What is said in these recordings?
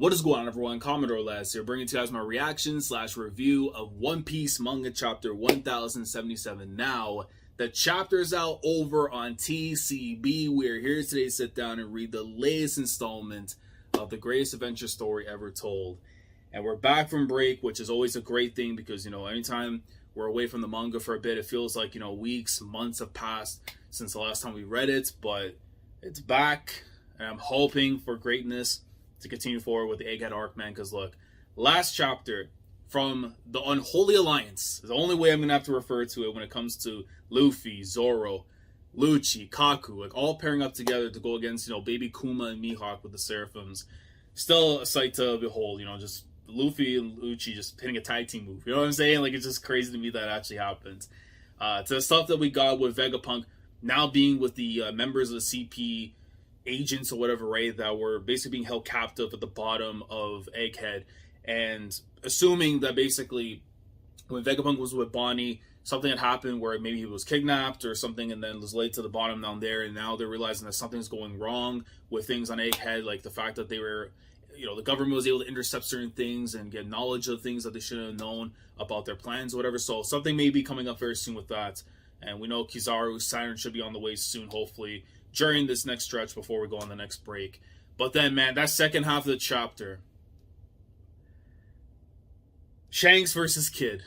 What is going on, everyone? Commodore last here, bringing to you guys my reaction / review of One Piece manga chapter 1077. Now, the chapter's out over on TCB. We're here today to sit down and read the latest installment of the greatest adventure story ever told. And we're back from break, which is always a great thing because, anytime we're away from the manga for a bit, it feels like, weeks, months have passed since the last time we read it. But it's back, and I'm hoping for greatness to continue forward with the Egghead arc, man, because look, last chapter from the Unholy Alliance is the only way I'm going to have to refer to it when it comes to Luffy, Zoro, Lucci, Kaku, like all pairing up together to go against, baby Kuma and Mihawk with the Seraphims. Still a sight to behold, just Luffy and Lucci just hitting a tag team move. You know what I'm saying? Like, it's just crazy to me that actually happens. To the stuff that we got with Vegapunk now being with the members of the CP agents or whatever, right, that were basically being held captive at the bottom of Egghead, and assuming that basically when Vegapunk was with Bonnie, something had happened where maybe he was kidnapped or something and then was laid to the bottom down there, and now they're realizing that something's going wrong with things on Egghead, like the fact that they were, the government was able to intercept certain things and get knowledge of things that they shouldn't have known about their plans or whatever. So something may be coming up very soon with that, and we know Kizaru Saturn should be on the way soon, hopefully during this next stretch before we go on the next break. But then, man, that second half of the chapter, Shanks versus Kid.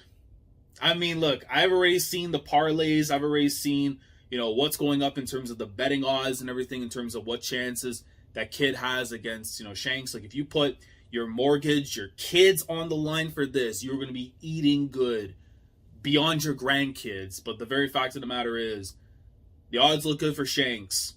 I mean, look, I've already seen the parlays. I've already seen, what's going up in terms of the betting odds and everything in terms of what chances that Kid has against, Shanks. Like, if you put your mortgage, your kids on the line for this, you're going to be eating good beyond your grandkids. But the very fact of the matter is, the odds look good for Shanks,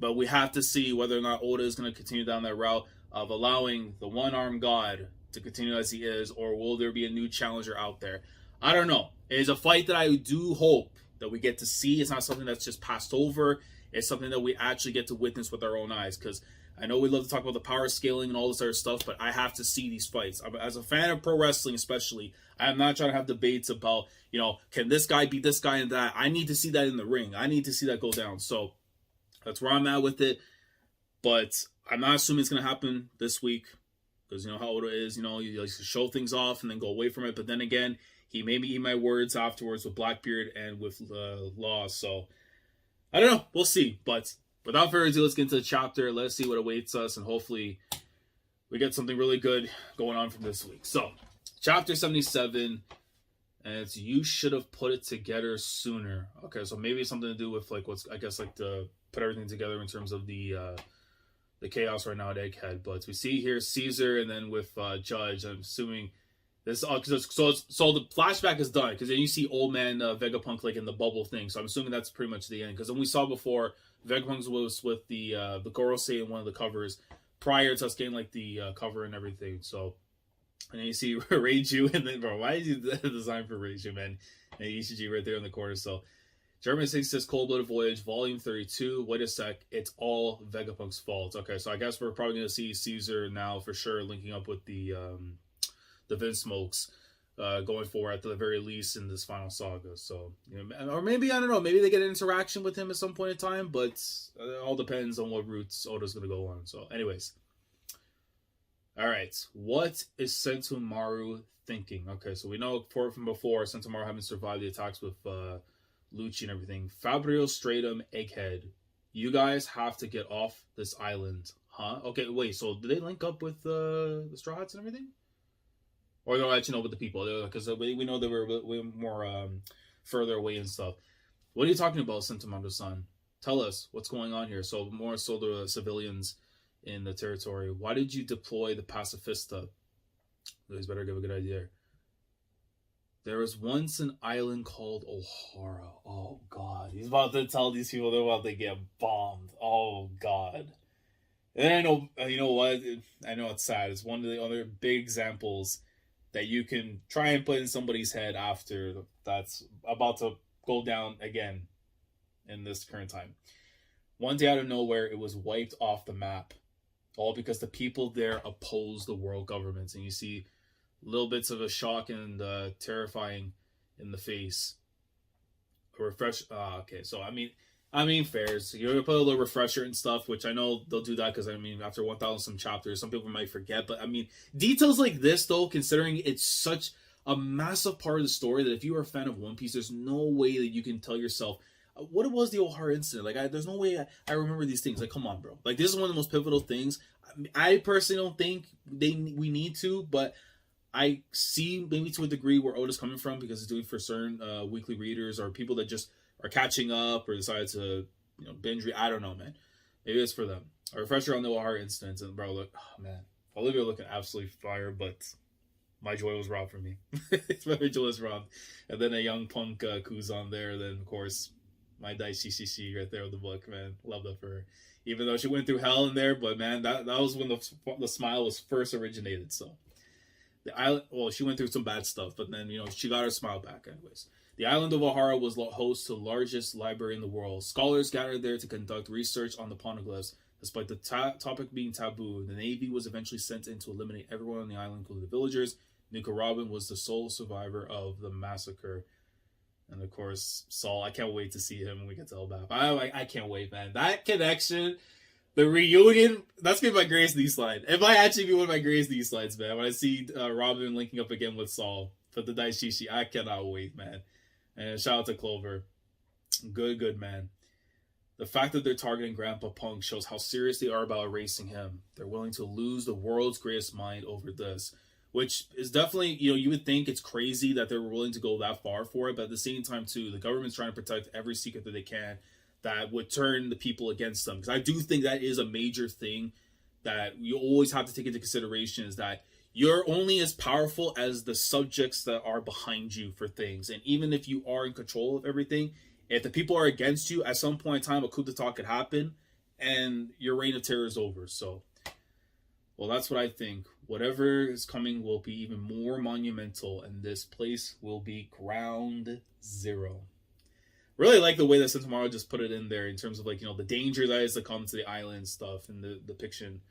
but we have to see whether or not Oda is going to continue down that route of allowing the one-armed god to continue as he is, or will there be a new challenger out there? I don't know. It is a fight that I do hope that we get to see. It's not something that's just passed over. It's something that we actually get to witness with our own eyes, because I know we love to talk about the power scaling and all this other stuff, but I have to see these fights. As a fan of pro wrestling especially, I am not trying to have debates about, can this guy beat this guy and that. I need to see that in the ring. I need to see that go down. So that's where I'm at with it. But I'm not assuming it's going to happen this week, because you know how Oda is. He likes to show things off and then go away from it. But then again, he made me eat my words afterwards with Blackbeard and with Law. So I don't know. We'll see. But without further ado, let's get into the chapter. Let's see what awaits us, and hopefully we get something really good going on from this week. So, chapter 77, and it's You Should Have Put It Together Sooner. Okay, so maybe it's something to do with, like, what's, I guess, like, to put everything together in terms of the chaos right now at Egghead. But we see here Caesar, and then with Judge, I'm assuming this, so the flashback is done, because then you see old man Vegapunk, like, in the bubble thing. So I'm assuming that's pretty much the end, because when we saw before, Vegapunk was with the Gorosei in one of the covers prior to us getting, like, the cover and everything. So, and then you see Reiju, and then, bro, why is he designed for Reiju, man? And Ishiji right there in the corner. So, German 6 says Cold-Blooded Voyage, Volume 32. Wait a sec, it's all Vegapunk's fault. Okay, so I guess we're probably going to see Caesar now for sure linking up with the Vinsmokes going forward at the very least in this final saga. So, or maybe, I don't know, maybe they get an interaction with him at some point in time, but it all depends on what routes Oda's going to go on. So, anyways. Alright, what is Sentomaru thinking? Okay, so we know from before, Sentomaru having survived the attacks with Lucci and everything. Fabio, Stratum, Egghead, you guys have to get off this island. Huh? Okay, wait, so did they link up with the Straw Hats and everything? Or they'll actually know with the people, because we know they were way more further away and stuff. What are you talking about, Sentomaru-san? Tell us what's going on here. So more so the civilians in the territory. Why did you deploy the Pacifista? You guys better give a good idea. There was once an island called O'Hara. Oh, God. He's about to tell these people they're about to get bombed. Oh, God. And I know, you know what? I know it's sad. It's one of the other big examples that you can try and put in somebody's head after that's about to go down again in this current time. One day out of nowhere, it was wiped off the map. All because the people there oppose the world governments. And you see little bits of a shock and terrifying in the face. Okay, so I mean, I mean, fair. So you're gonna put a little refresher and stuff, which I know they'll do that because I mean, after 1,000 some chapters, some people might forget. But I mean, details like this, though, considering it's such a massive part of the story that if you are a fan of One Piece, there's no way that you can tell yourself what it was the O'Hara incident. Like, there's no way I remember these things. Like, come on, bro. Like, this is one of the most pivotal things. I personally don't think we need to, but I see maybe to a degree where Oda's coming from because it's doing for certain weekly readers or people that just are catching up or decided to binge read. I don't know, man. Maybe it's for them. A refresher on the O'Hara instance, and bro, look, oh man, Olivia looking absolutely fire, but my joy was robbed from me. My joy was robbed, and then a young punk Kuzan there. Then of course my Daichi CC right there with the book, man. Love that for her. Even though she went through hell in there, but man, that was when the smile was first originated. So the island, well, she went through some bad stuff, but then she got her smile back anyways. The island of O'Hara was host to the largest library in the world. Scholars gathered there to conduct research on the poneglyphs. Despite the topic being taboo, the Navy was eventually sent in to eliminate everyone on the island, including the villagers. Nuka Robin was the sole survivor of the massacre. And of course, Saul, I can't wait to see him when we get to Elbaf. I can't wait, man. That connection, the reunion, that's gonna be my greatest knee slide. It might actually be one of my greatest knee slides, man. When I see Robin linking up again with Saul for the Daishishi, I cannot wait, man. And shout out to Clover. Good, man. The fact that they're targeting Grandpa Punk shows how serious they are about erasing him. They're willing to lose the world's greatest mind over this. Which is definitely, you would think it's crazy that they're willing to go that far for it. But at the same time, too, the government's trying to protect every secret that they can that would turn the people against them. Because I do think that is a major thing that you always have to take into consideration is that you're only as powerful as the subjects that are behind you for things. And even if you are in control of everything, if the people are against you, at some point in time, a coup d'etat could happen and your reign of terror is over. So, well, that's what I think. Whatever is coming will be even more monumental, and this place will be ground zero. Really like the way that Sentomaru just put it in there in terms of the danger that is to come to the island stuff and the depiction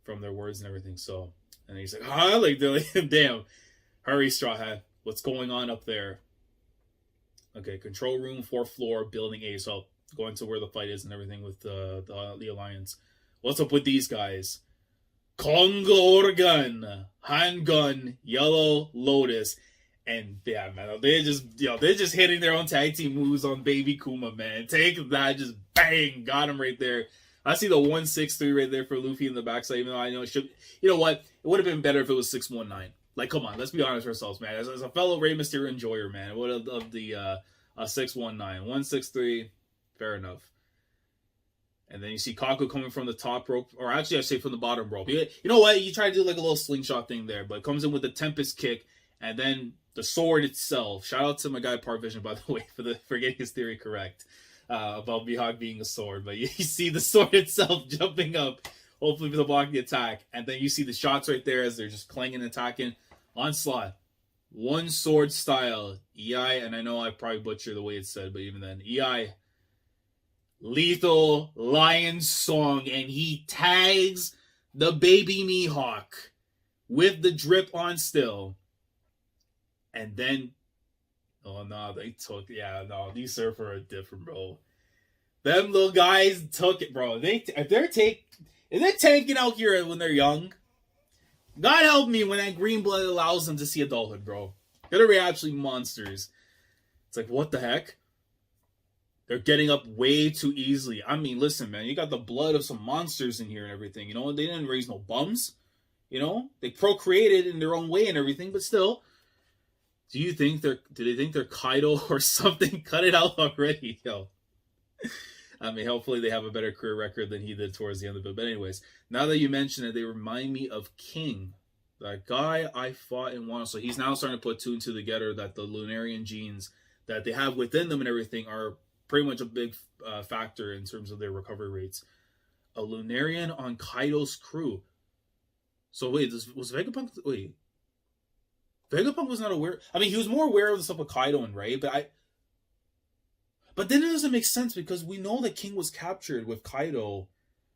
from their words and everything. So, and he's like, damn, hurry, Straw Hat. What's going on up there? Okay, control room, 4th floor, building A. So going to where the fight is and everything with the Alliance. What's up with these guys? Congo Organ, Handgun, Yellow Lotus, and yeah, man, they're just hitting their own tag team moves on Baby Kuma, man. Take that, just bang, got him right there. I see the 163 right there for Luffy in the backside, even though I know it should. You know what? It would have been better if it was 619. Like, come on, let's be honest with ourselves, man. As a fellow Rey Mysterio enjoyer, man, I would have loved the 619. 163, fair enough. And then you see Kaku coming from the top rope, or actually I say from the bottom rope. You know what? You try to do like a little slingshot thing there, but it comes in with the Tempest kick, and then the sword itself. Shout out to my guy Parvision, by the way, for getting his theory correct about Mihawk being a sword. But you see the sword itself jumping up, hopefully for the blocking attack, and then you see the shots right there as they're just clanging and attacking. Onslaught, one sword style, EI, and I know I probably butchered the way it's said, but even then, EI, Lethal Lion Song, and he tags the baby Mihawk with the drip on still. And then, oh no, these Surfer are different, bro. Them little guys took it, bro. If they're tanking out here when they're young, God help me when that green blood allows them to see adulthood, bro. They're actually monsters. It's like, what the heck? They're getting up way too easily. I mean, listen, man, you got the blood of some monsters in here and everything. They didn't raise no bums. They procreated in their own way and everything, but still. Do they think they're Kaido or something? Cut it out already, yo. I mean, hopefully they have a better career record than he did towards the end of it. But anyways, now that you mention it, they remind me of King. That guy I fought in Wano. So he's now starting to put two and two together that the Lunarian genes that they have within them and everything are pretty much a big factor in terms of their recovery rates. A Lunarian on Kaido's crew. So wait, was Vegapunk... Wait. Vegapunk was not aware... I mean, he was more aware of the stuff with Kaido and Ray, But then it doesn't make sense because we know that King was captured with Kaido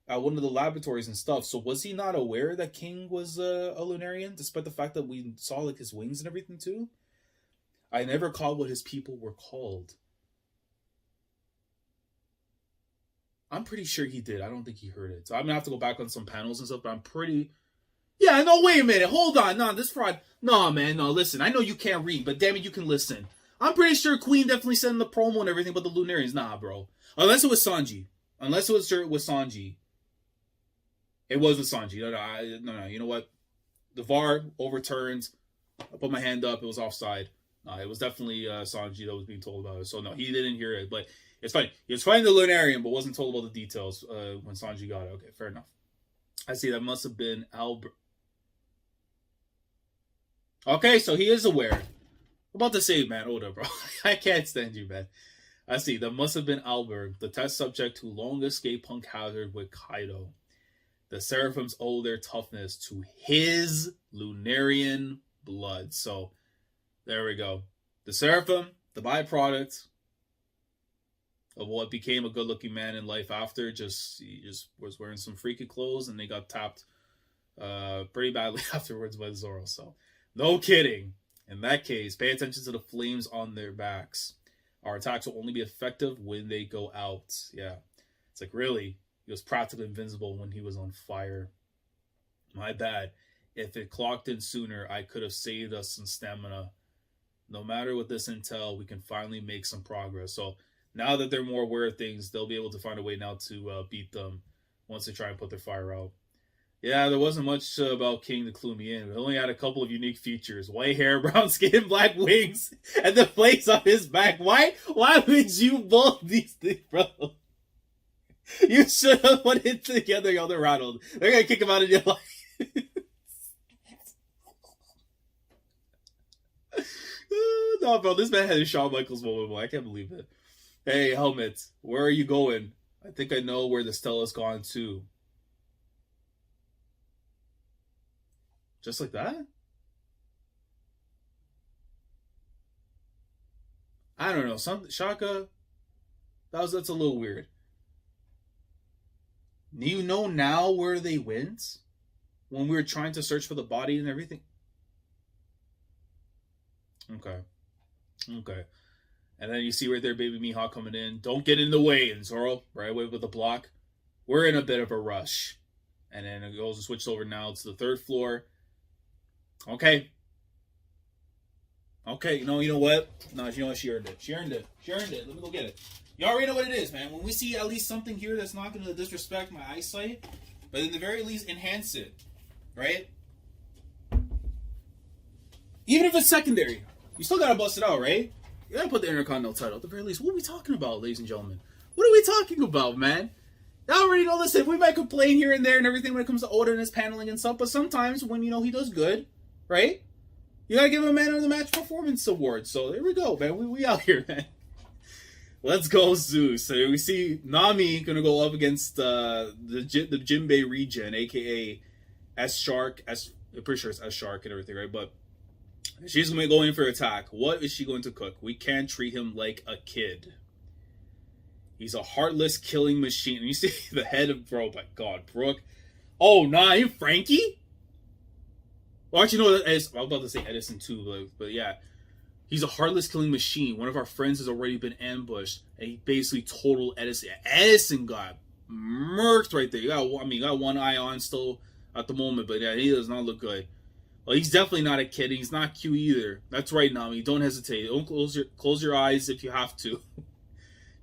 at one of the laboratories and stuff. So was he not aware that King was a Lunarian, despite the fact that we saw his wings and everything too? I never caught what his people were called. I'm pretty sure he did. I don't think he heard it. So I'm gonna have to go back on some panels and stuff, but I'm pretty. Yeah, no, wait a minute. Hold on. No, this fraud. No, man. No, listen. I know you can't read, but damn it, you can listen. I'm pretty sure Queen definitely said in the promo and everything, but the Lunarians, nah, bro. Unless it was Sanji. Unless it was Sanji. It was with Sanji. No. You know what? The VAR overturns. I put my hand up. It was offside. It was definitely Sanji that was being told about it. So no, he didn't hear it. But it's funny. He was fighting the Lunarian, but wasn't told about the details when Sanji got it. Okay, fair enough. I see. That must have been Albert. Okay, so he is aware. I'm about to say, man, hold up, bro. I can't stand you, man. I see. That must have been Albert, the test subject who long escaped Punk Hazard with Kaido. The Seraphims owe their toughness to his Lunarian blood. So, there we go. The Seraphim, the byproduct of what became a good-looking man in life after, he just was wearing some freaky clothes, and they got tapped pretty badly afterwards by Zoro. So, no kidding. In that case, pay attention to the flames on their backs. Our attacks will only be effective when they go out. Yeah. It's like, really? He was practically invincible when he was on fire. My bad. If it clocked in sooner, I could have saved us some stamina. No matter what this intel, we can finally make some progress. So now that they're more aware of things, they'll be able to find a way now to beat them once they try and put their fire out. Yeah, there wasn't much about King to clue me in. It only had a couple of unique features. White hair, brown skin, black wings, and the flames on his back. Why would you both these things, bro? You should have put it together, y'all. They're rattled. They're going to kick him out of your life. No, bro, this man had a Shawn Michaels moment, boy. I can't believe it. Hey, Helmet, where are you going? I think I know where the Stella's gone, too. Just like that? I don't know. Shaka, that's a little weird. You know now where they went? When we were trying to search for the body and everything? Okay. And then you see right there Baby Mihawk coming in. Don't get in the way, and Zoro, right away with the block. We're in a bit of a rush. And then it goes and switches over now to the third floor. Okay. You know what? No, you know what? She earned it. Let me go get it. You already know what it is, man. When we see at least something here that's not going to disrespect my eyesight, but at the very least enhance it, right? Even if it's secondary, you still got to bust it out, right? You got to put the Intercontinental title at the very least. What are we talking about, ladies and gentlemen? What are we talking about, man? I already know, listen, we might complain here and there and everything when it comes to Oda and his paneling and stuff, but sometimes when, he does good, right? You gotta give him a Man of the Match Performance Award. So there we go, man. We out here, man. Let's go, Zeus. So we see Nami gonna go up against the Jinbei regen, aka S-Shark. I'm pretty sure it's S-Shark and everything, right? But she's gonna go in for attack. What is she going to cook? We can't treat him like a kid. He's a heartless killing machine. And you see the head of, bro, my God, Brooke. Oh, nah, you Frankie? Well, actually, no, I was about to say Edison too, but yeah. He's a heartless killing machine. One of our friends has already been ambushed, and he basically totaled Edison. Edison got murked right there. You got one eye on still at the moment, but yeah, he does not look good. Well, he's definitely not a kid. He's not cute either. That's right, Nami. Don't hesitate. Don't close your eyes if you have to.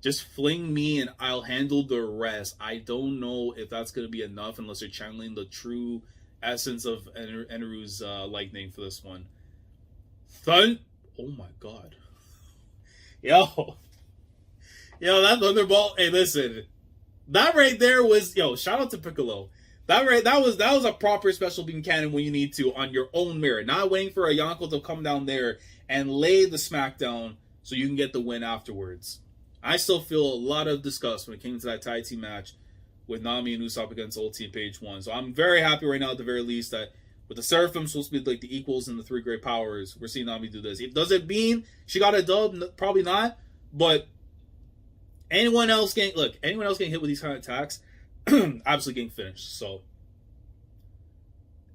Just fling me and I'll handle the rest. I don't know if that's going to be enough unless you're channeling the true essence of Eneru's lightning for this one. Oh my God. Yo, that Thunderbolt. Hey, listen. That right there was, shout out to Piccolo. That was a proper special beam cannon when you need to on your own merit. Not waiting for a Yonko to come down there and lay the smackdown so you can get the win afterwards. I still feel a lot of disgust when it came to that tag team match with Nami and Usopp against Old Team Page 1. So I'm very happy right now at the very least that with the Seraphim supposed to be like the equals in the three great powers, we're seeing Nami do this. Does it mean she got a dub? Probably not. But anyone else getting hit with these kind of attacks, absolutely getting finished. So,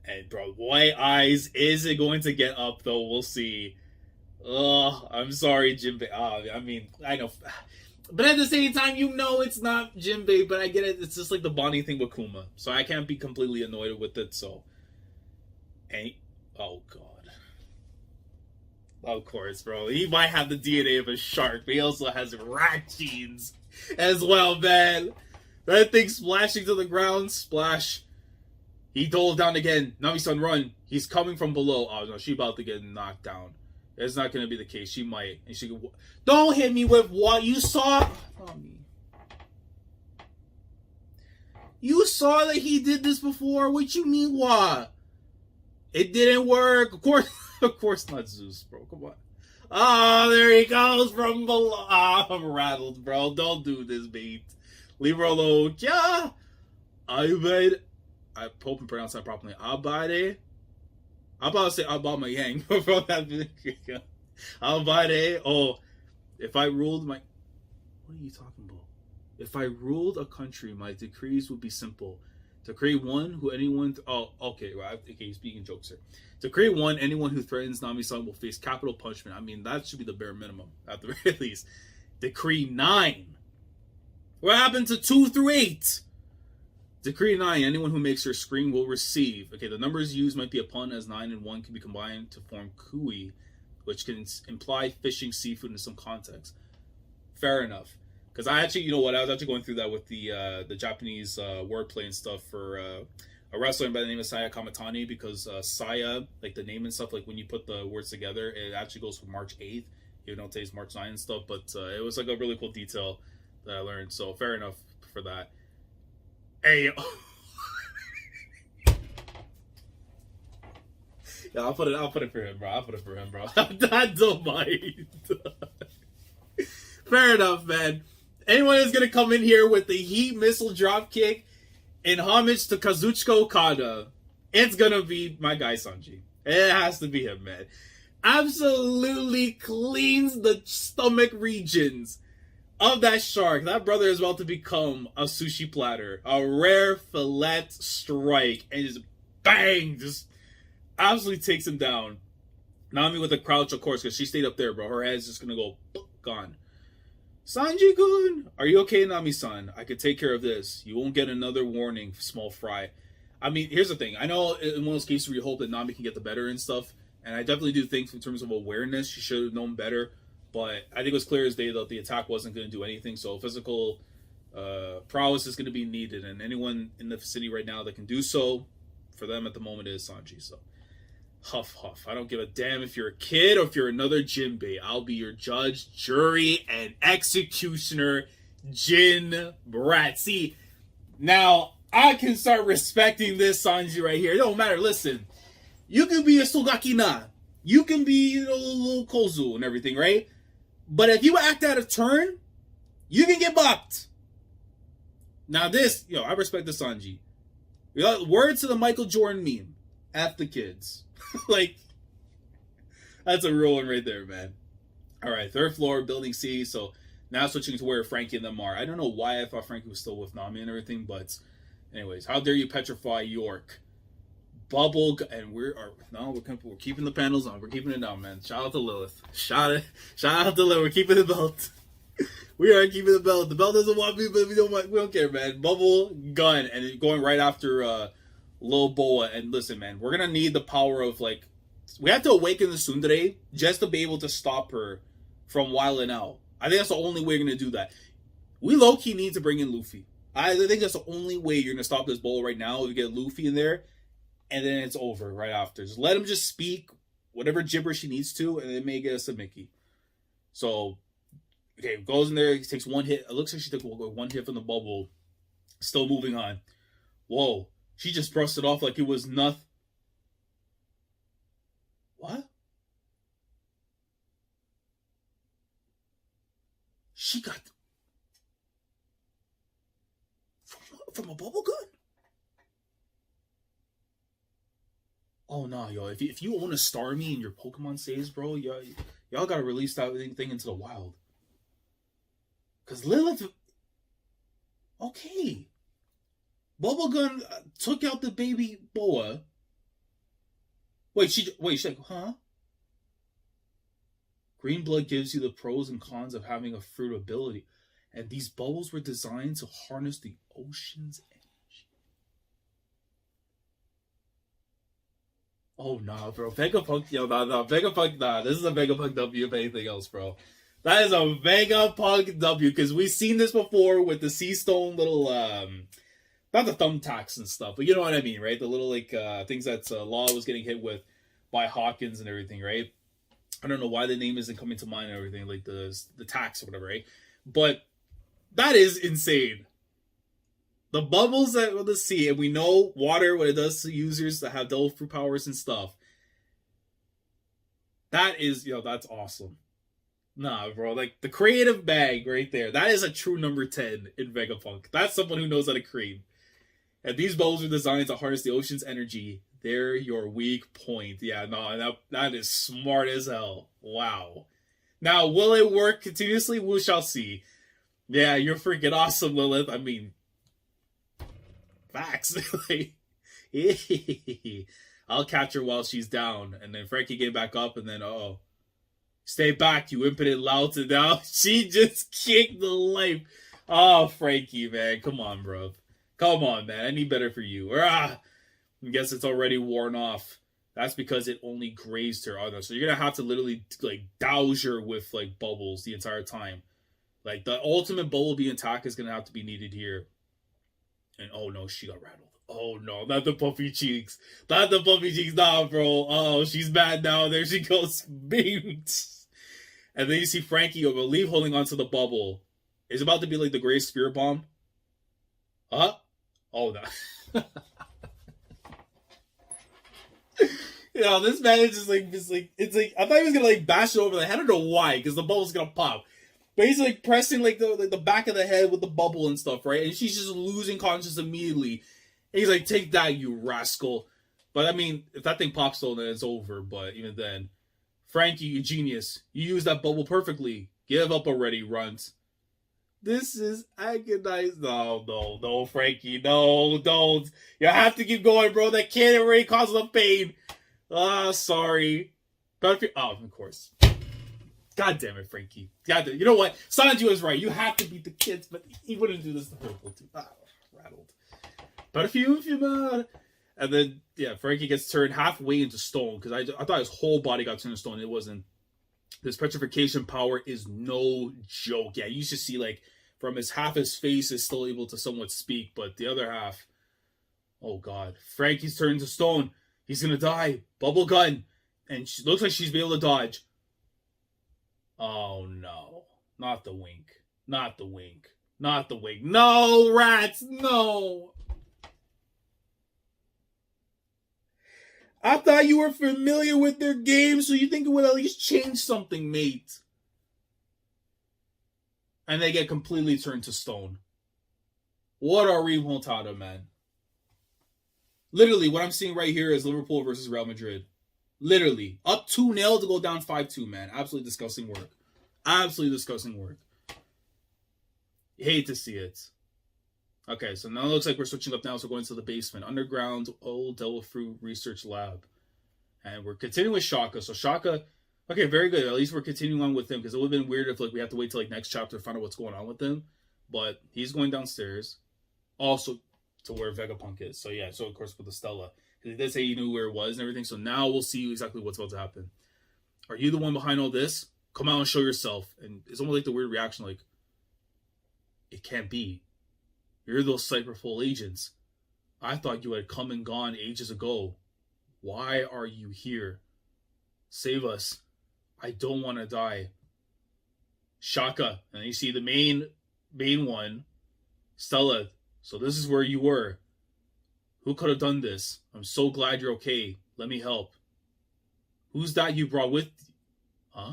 and bro, white eyes, is it going to get up though? We'll see. Oh, I'm sorry, Jinbei. I know. But at the same time, you know it's not Jinbei, but I get it. It's just like the bonding thing with Kuma. So I can't be completely annoyed with it, so. And oh, God. Of course, bro. He might have the DNA of a shark, but he also has rat genes as well, man. That thing splashing to the ground. Splash. He dove down again. Nami-san, run. He's coming from below. Oh, no. She about to get knocked down. It's not going to be the case. She might. And she could... Don't hit me with what? You saw... You saw that he did this before? What you mean, what? It didn't work. Of course not Zeus, bro. Come on. Ah, there he goes from below. Ah, I'm rattled, bro. Don't do this, mate. Leave her alone. Yeah. I hope I'm pronouncing that properly. Abade. I'm about to say Abama Yang from that video. Abade. Oh, if I ruled my... What are you talking about? If I ruled a country, my decrees would be simple. To create one who anyone... Oh, okay. Well, okay, he's speaking jokes here. To create one, anyone who threatens Nami-san will face capital punishment. I mean, that should be the bare minimum, at the very least. Decree 9. What happened to 2 through 8? Decree 9. Anyone who makes her scream will receive. Okay, the numbers used might be a pun, as 9 and 1 can be combined to form kui, which can imply fishing seafood in some context. Fair enough. Because I actually, you know what, I was actually going through that with the Japanese wordplay and stuff for a wrestler by the name of Saya Kamatani, because Saya, like the name and stuff, like when you put the words together, it actually goes from March 8th, even though today's March 9th and stuff, but it was like a really cool detail that I learned, so fair enough for that. Hey, yeah, I'll put it for him, bro. I don't mind. Fair enough, man. Anyone is gonna come in here with the heat missile drop kick in homage to Kazuchika Okada, it's gonna be my guy Sanji. It has to be him, man. Absolutely cleans the stomach regions of that shark. That brother is about to become a sushi platter, a rare fillet strike, and just bang, just absolutely takes him down. Nami with a crouch, of course, because she stayed up there, bro. Her head's just gonna go gone. Sanji-kun, are you okay, Nami-san? I could take care of this. You won't get another warning, small fry. I mean, here's the thing. I know in one of those cases where you hope that Nami can get the better and stuff, and I definitely do think in terms of awareness, she should have known better, but I think it was clear as day that the attack wasn't going to do anything, so physical prowess is going to be needed, and anyone in the vicinity right now that can do so, for them at the moment, is Sanji, so... Huff, huff. I don't give a damn if you're a kid or if you're another Jinbei. I'll be your judge, jury, and executioner, Jin Brat. See, now I can start respecting this Sanji right here. It don't matter. Listen, you can be a Sogakina. You can be a little Kozu and everything, right? But if you act out of turn, you can get bopped. Now this, I respect the Sanji. Words to the Michael Jordan meme. F the kids. Like, that's a real one right there, man. Alright, 3rd floor, building C. So now switching to where Frankie and them are. I don't know why I thought Frankie was still with Nami and everything, but anyways, how dare you petrify York? Bubble, and we're keeping the panels on. We're keeping it down, man. Shout out to Lilith. Shout out to Lilith. We're keeping the belt. We are keeping the belt. The belt doesn't want me, but we don't care, man. Bubble, gun, and going right after Lil Boa. And listen, man, we're gonna need the power of, like, we have to awaken the Tsundere just to be able to stop her from wilding out. I think that's the only way we're gonna do that. We low-key need to bring in Luffy. I think that's the only way you're gonna stop this Boa right now. We get Luffy in there, and then it's over right after. Just let him just speak whatever gibberish he needs to, and then may get us a Mickey. So, okay, goes in there, he takes one hit. It looks like she took one hit from the bubble. Still moving on. Whoa. She just brushed it off like it was nothing. What? She got... From a bubble gun? Oh, no, yo. If you own a Starmie in your Pokemon saves, bro, y'all gotta release that thing into the wild. Because Lilith... Okay. Bubblegum took out the baby Boa. She's like, huh? Green blood gives you the pros and cons of having a fruit ability. And these bubbles were designed to harness the ocean's energy. Oh, nah, bro. Vegapunk, yo, nah, Vegapunk, nah. This is a Vegapunk W if anything else, bro. That is a Vegapunk W, because we've seen this before with the Sea Stone little, not the thumbtacks and stuff, but you know what I mean, right? The little, like, things that Law was getting hit with by Hawkins and everything, right? I don't know why the name isn't coming to mind and everything, like the tax or whatever, right? But that is insane. The bubbles that we'll see, and we know water, what it does to users that have devil fruit powers and stuff. That is, that's awesome. Nah, bro, like the creative bag right there. That is a true number 10 in Vegapunk. That's someone who knows how to create. And these bubbles are designed to harness the ocean's energy. They're your weak point. Yeah, no, that is smart as hell. Wow. Now, will it work continuously? We shall see. Yeah, you're freaking awesome, Lilith. I mean, facts. I'll catch her while she's down. And then Frankie get back up, and then, stay back, you impotent lout. And now she just kicked the life. Oh, Frankie, man. Come on, bro. Come on, man. I need better for you. I guess it's already worn off. That's because it only grazed her. So you're going to have to literally, like, douse her with, like, bubbles the entire time. Like, the ultimate bubble being attack is going to have to be needed here. And, oh, no, she got rattled. Oh, no, not the puffy cheeks. Not the puffy cheeks. Nah, bro. Oh, she's mad now. There she goes. Bing. And then you see Frankie, I believe, holding onto the bubble. It's about to be, like, the greatest spirit bomb. Huh? Oh, no. This man is just like, it's like, I thought he was going to, like, bash it over the head. I don't know why, because the bubble's going to pop. But he's, like, pressing, like, the back of the head with the bubble and stuff, right? And she's just losing consciousness immediately. And he's like, take that, you rascal. But, I mean, if that thing pops, though, then it's over. But even then, Frankie, you genius. You used that bubble perfectly. Give up already, runt. This is agonized. No, Frankie. No, don't. You have to keep going, bro. That kid already caused enough pain. Sorry. But if you... Oh, of course. God damn it, Frankie. You know what? Sanju is right. You have to beat the kids, but he wouldn't do this to Purple, too. Rattled. But if you're mad... And then, yeah, Frankie gets turned halfway into stone, because I thought his whole body got turned to stone. It wasn't. This petrification power is no joke. Yeah, you should see, like, from half his face is still able to somewhat speak, but the other half, oh god. Frankie's turned to stone. He's gonna die. Bubble gun. And she looks like she's able to dodge. Oh no. Not the wink. Not the wink. Not the wink. No, rats! No! I thought you were familiar with their game, so you think it would at least change something, mate. And they get completely turned to stone. What a remontada, man. Literally, what I'm seeing right here is Liverpool versus Real Madrid. Literally. Up 2-0 to go down 5-2, man. Absolutely disgusting work. Absolutely disgusting work. Hate to see it. Okay, so now it looks like we're switching up now, so we're going to the basement. Underground Old Devil Fruit Research Lab. And we're continuing with Shaka. So Shaka, okay, very good. At least we're continuing on with him, because it would have been weird if like we have to wait till like next chapter to find out what's going on with him. But he's going downstairs. Also to where Vegapunk is. So yeah, so of course with the Stella. Because he did say he knew where it was and everything. So now we'll see exactly what's about to happen. Are you the one behind all this? Come out and show yourself. And it's almost like the weird reaction, like, it can't be. You're those Cyberfull agents. I thought you had come and gone ages ago. Why are you here? Save us. I don't want to die. Shaka. And you see the main one. Stella. So this is where you were. Who could have done this? I'm so glad you're okay. Let me help. Who's that you brought with you? Huh?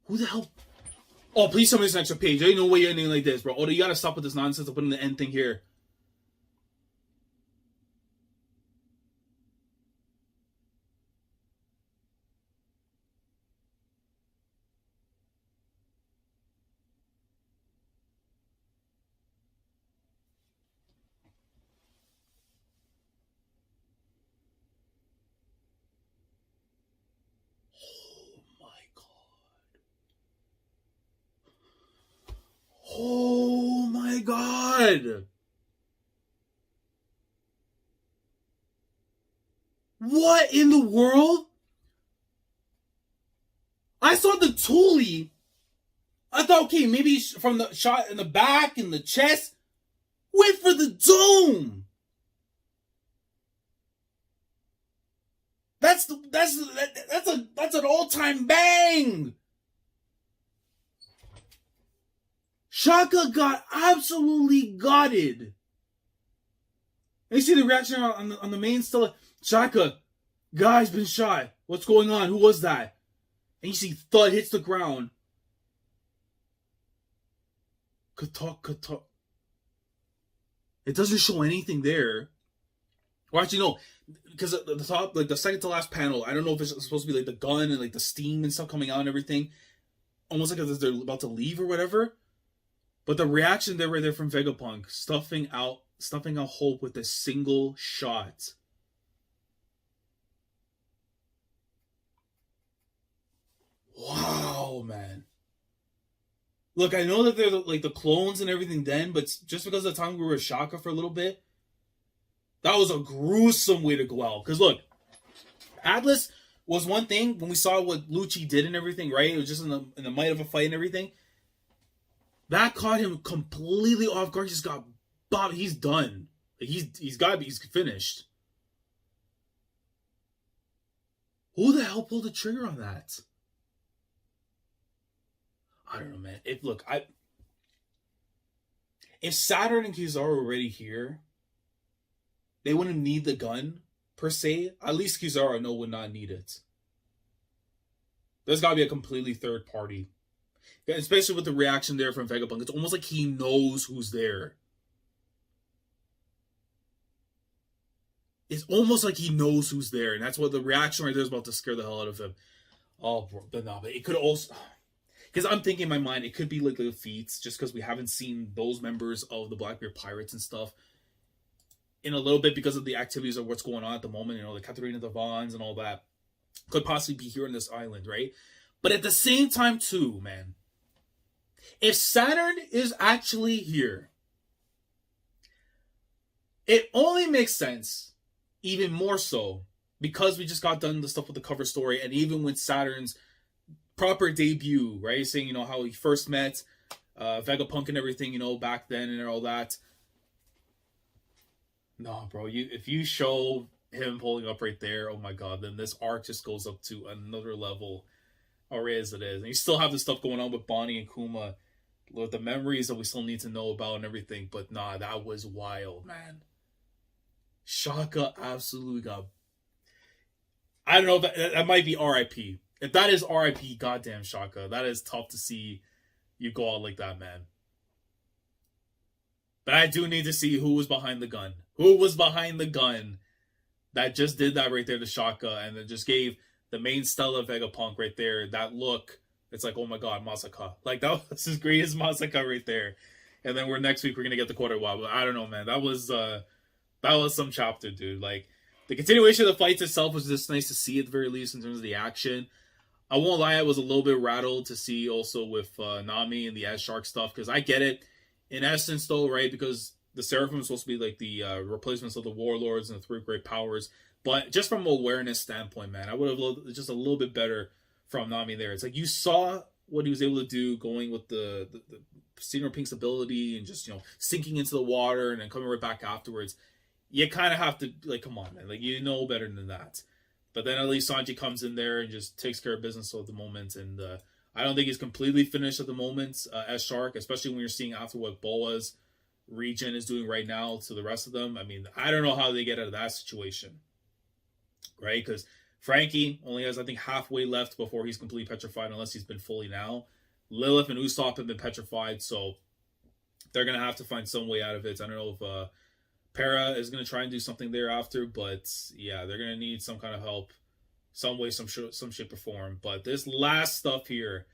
Who the hell? Oh, please tell me this extra page. I ain't no way you're ending like this, bro. Oh, you gotta stop with this nonsense of putting the end thing here. Oh my god. Oh my god! What in the world? I saw the Thule. I thought, okay, maybe from the shot in the back and the chest. Wait for the dome. That's an all-time bang. Shaka got absolutely gutted. And you see the reaction on the main still. Shaka, guy's been shot. What's going on? Who was that? And you see thud hits the ground. Katok. It doesn't show anything there. Well, actually, no. Because at the top, like the second to last panel, I don't know if it's supposed to be like the gun and like the steam and stuff coming out and everything. Almost like as they're about to leave or whatever. But the reaction there right there from Vegapunk, stuffing out hope with a single shot. Wow, man. Look, I know that they're like the clones and everything then, but just because of the time we were Shaka for a little bit, that was a gruesome way to go out. Because look, Atlas was one thing when we saw what Lucci did and everything, right? It was just in the might of a fight and everything. That caught him completely off guard. He just got bobbed. He's done. Like he's finished. Who the hell pulled the trigger on that? I don't know, man. If Saturn and Kizaru were already here, they wouldn't need the gun per se. At least Kizaru, I know, would not need it. There's got to be a completely third party. Yeah, especially with the reaction there from Vegapunk. It's almost like he knows who's there. It's almost like he knows who's there. And that's what the reaction right there is about to scare the hell out of him. Oh, bro. But no, but it could also... Because I'm thinking in my mind, it could be like the feats, just because we haven't seen those members of the Blackbeard Pirates and stuff in a little bit because of the activities of what's going on at the moment. You know, the Katarina Devons and all that could possibly be here on this island, right? But at the same time, too, man, if Saturn is actually here, it only makes sense, even more so, because we just got done the stuff with the cover story, and even with Saturn's proper debut, right? Saying, you know, how he first met Vegapunk and everything, you know, back then and all that. No, bro, if you show him pulling up right there, oh my god, then this arc just goes up to another level, already as it is. And you still have the stuff going on with Bonnie and Kuma, with the memories that we still need to know about and everything. But nah, that was wild, man. Shaka absolutely got... I don't know, that might be RIP. If that is RIP, goddamn Shaka, that is tough to see you go out like that, man. But I do need to see who was behind the gun. Who was behind the gun that just did that right there to Shaka and then just gave the main Stella Vegapunk right there that look. It's like, oh my god, Masaka. Like, that was as great as Masaka right there. And then next week we're going to get the quarter wow. But I don't know, man. That was some chapter, dude. Like, the continuation of the fights itself was just nice to see at the very least in terms of the action. I won't lie, I was a little bit rattled to see also with Nami and the Ash Shark stuff, because I get it. In essence, though, right, because the Seraphim is supposed to be like the replacements of the Warlords and the Three Great Powers. But just from an awareness standpoint, man, I would have loved just a little bit better from Nami there. It's like you saw what he was able to do going with the Senior Pink's ability and just, you know, sinking into the water and then coming right back afterwards. You kind of have to, like, come on, man. Like, you know better than that. But then at least Sanji comes in there and just takes care of business at the moment. And I don't think he's completely finished at the moment as Shark, especially when you're seeing after what Boa's region is doing right now to the rest of them. I mean, I don't know how they get out of that situation, right? Because Frankie only has, I think, halfway left before he's completely petrified, unless he's been fully now. Lilith and Usopp have been petrified, so they're going to have to find some way out of it. I don't know if Para is going to try and do something thereafter, but yeah, they're going to need some kind of help, some way, some shape or form. But this last stuff here,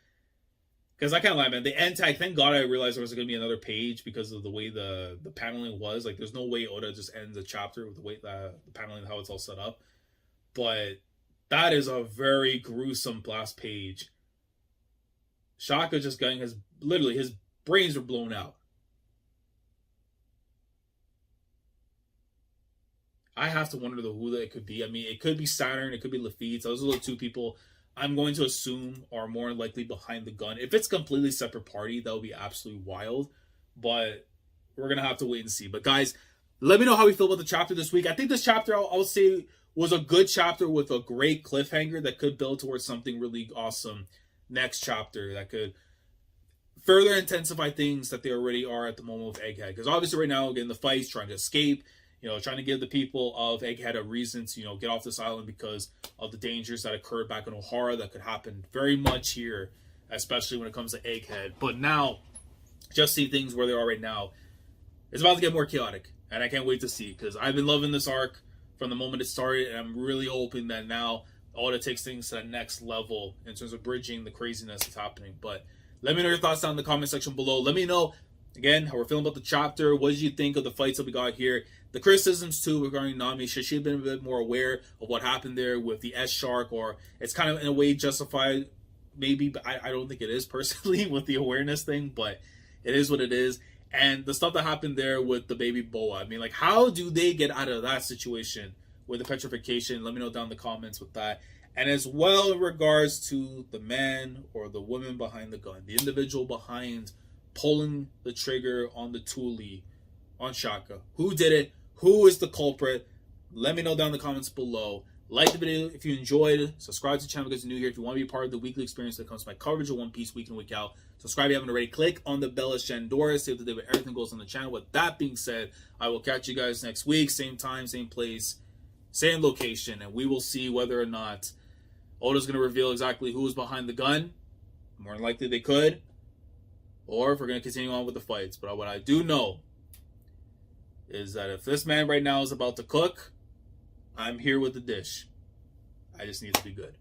because I can't lie, man, the end tag, thank God I realized there was going to be another page because of the way the paneling was. Like, there's no way Oda just ends a chapter with the way the paneling, how it's all set up. But that is a very gruesome last page. Shaka just getting his brains were blown out. I have to wonder who that it could be. I mean, it could be Saturn, it could be Lafitte. Those are the two people I'm going to assume are more likely behind the gun. If it's a completely separate party, that would be absolutely wild. But we're going to have to wait and see. But guys, let me know how you feel about the chapter this week. I think this chapter, I'll say, was a good chapter with a great cliffhanger that could build towards something really awesome next chapter that could further intensify things that they already are at the moment with Egghead. Because obviously right now, again, the fight's trying to escape, trying to give the people of Egghead a reason to, get off this island because of the dangers that occurred back in O'Hara that could happen very much here, especially when it comes to Egghead. But now, just see things where they are right now. It's about to get more chaotic, and I can't wait to see, because I've been loving this arc from the moment it started, and I'm really hoping that now all it takes things to that next level in terms of bridging the craziness that's happening. But let me know your thoughts down in the comment section below. Let me know, again, how we're feeling about the chapter. What did you think of the fights that we got here? The criticisms, too, regarding Nami. Should she have been a bit more aware of what happened there with the S-Shark? Or it's kind of, in a way, justified, maybe, but I don't think it is, personally, with the awareness thing. But it is what it is. And the stuff that happened there with the baby boa. I mean, like, how do they get out of that situation with the petrification? Let me know down in the comments with that. And as well in regards to the man or the woman behind the gun, the individual behind pulling the trigger on the Thule on Shaka. Who did it? Who is the culprit? Let me know down in the comments below. Like the video if you enjoyed. Subscribe to the channel because you're new here. If you want to be part of the weekly experience that comes to my coverage of One Piece week in, week out, subscribe if you haven't already. Click on the bell as Shandora. Save the day where everything goes on the channel. With that being said, I will catch you guys next week. Same time, same place, same location. And we will see whether or not Oda's going to reveal exactly who is behind the gun. More than likely they could. Or if we're going to continue on with the fights. But what I do know is that if this man right now is about to cook, I'm here with the dish. I just need to be good.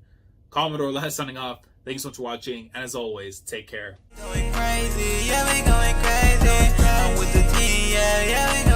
Commodore, last signing off. Thank you so much for watching. And as always, take care. Going crazy, yeah, we going crazy. I'm with the team, yeah, we going